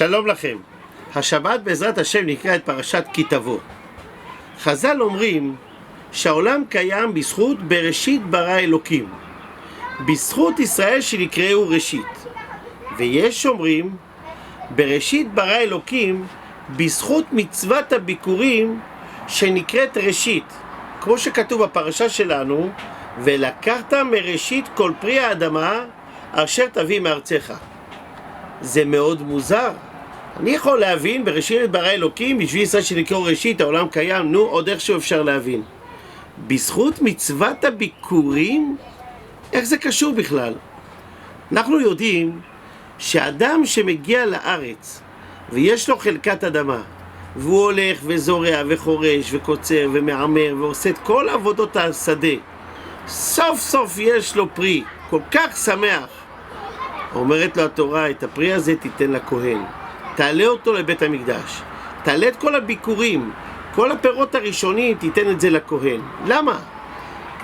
שלום לכם. השבת בעזרת השם נקרא את פרשת כי תבוא. חז"ל אומרים שהעולם קיים בזכות בראשית ברא אלוקים, בזכות ישראל שנקראו ראשית. ויש אומרים בראשית ברא אלוקים בזכות מצוות הביקורים שנקראת ראשית, כמו שכתוב בפרשה שלנו, ולקחת מראשית כל פרי האדמה אשר תביא מארצך. זה מאוד מוזר. אני יכול להבין בראשית ברא אלוקים בשביל ישראל שנקראו ראשית, העולם קיים, עוד איכשהו אפשר להבין. בזכות מצוות הביקורים, איך זה קשור בכלל? אנחנו יודעים שאדם שמגיע לארץ ויש לו חלקת אדמה, והוא הולך וזורע וחורש וקוצר ומעמר ועושה את כל עבודות השדה, סוף סוף יש לו פרי, כל כך שמח. אומרת לו התורה, את הפרי הזה תיתן לכהן, תעלה אותו לבית המקדש, תעלה את כל הביקורים, כל הפירות הראשונים תיתן את זה לכהן. למה?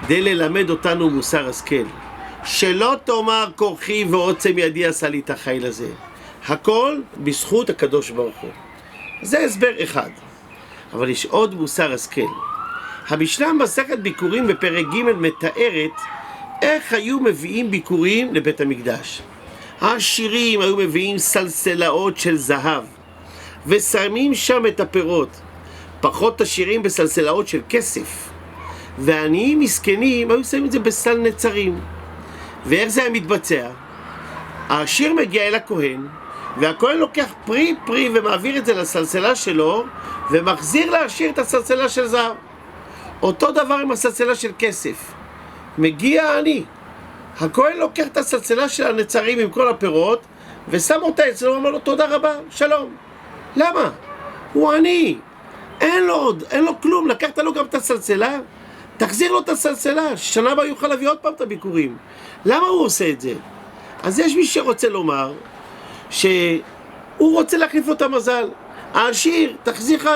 כדי ללמד אותנו מוסר השכל, שלא תאמר כוחי ועוצם ידי עשה לי את החיל הזה. הכל בזכות הקדוש ברוך הוא. זה הסבר אחד. אבל יש עוד מוסר השכל. המשנה מסכת ביקורים בפרק ג' מתארת איך היו מביאים ביקורים לבית המקדש. העשירים היו מביאים סלסלאות של זהב ושמים שם את הפירות, פחות עשירים בסלסלאות של כסף, והעניים מסכנים היו שמים את זה בסל נצרים. ואיך זה היה מתבצע? העשיר מגיע אל הכהן, והכהן לוקח פרי ומעביר את זה לסלסלה שלו ומחזיר לעשיר את הסלסלה של זהב. אותו דבר עם הסלסלה של כסף. מגיע העני, הכהן לוקח את הסלסלה של הנצרים עם כל הפירות ושם אותה אצלו, אומר לו תודה רבה, שלום. למה? הוא עני, אין לו כלום. לקחת לו גם את הסלסלה, תחזיר לו את הסלסלה, שנה הבאה יוכל להביא עוד פעם את הביקורים. למה הוא עושה את זה? אז יש מי שרוצה לומר שהוא רוצה להחליף לו את המזל. העשיר,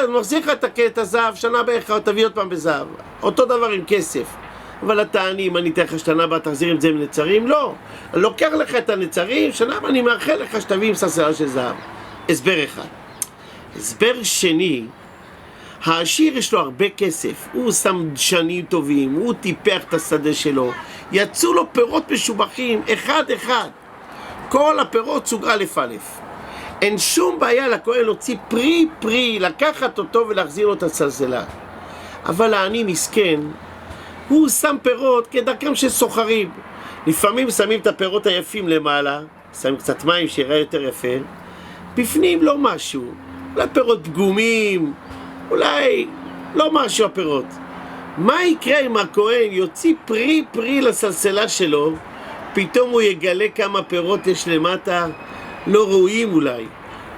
מחזיר לך את הזהב, שנה הבאה תביא עוד פעם בזהב. אותו דבר עם כסף. אבל אתה עני, אם אני אתן לך שנה הבאה תחזיר את זה עם נצרים? לא. אני לוקח לך את הנצרים, שנה הבאה אני מאחל לך שתביא עם סלסלה של זהב. הסבר אחד. הסבר שני, העשיר יש לו הרבה כסף, הוא שם דשנים טובים, הוא טיפח את השדה שלו, יצאו לו פירות משובחים, אחד. כל הפירות סוג א'. אין שום בעיה לכהן להוציא פרי, לקחת אותו ולהחזיר לו את הסלסלה. אבל העני מסכן, הוא שם פירות כדרכם של סוחרים. לפעמים שמים את הפירות היפים למעלה, שמים קצת מים שיראה יותר יפה, בפנים לא משהו, אולי פירות פגומים, אולי לא משהו הפירות. מה יקרה אם הכהן יוציא פרי לסלסלה שלו, פתאום הוא יגלה כמה פירות יש למטה, לא ראויים אולי,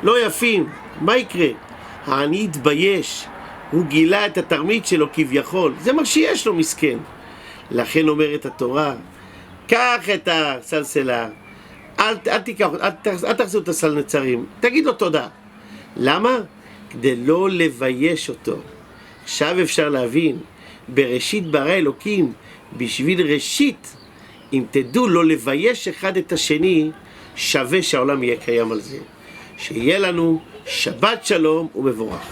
לא יפים. מה יקרה? העני יתבייש, הוא גילה את התרמית שלו כביכול, זה מה שיש לו מסכן. לכן אומרת התורה, קח את הסלסלה, אל תחזיר את הסל נצרים, תגיד לו תודה. למה? כדי לא לבייש אותו. עכשיו אפשר להבין, בראשית ברא אלוקים, בשביל ראשית, אם תדעו לא לבייש אחד את השני, שווה שהעולם יהיה קיים על זה. שיהיה לנו שבת שלום ומבורך.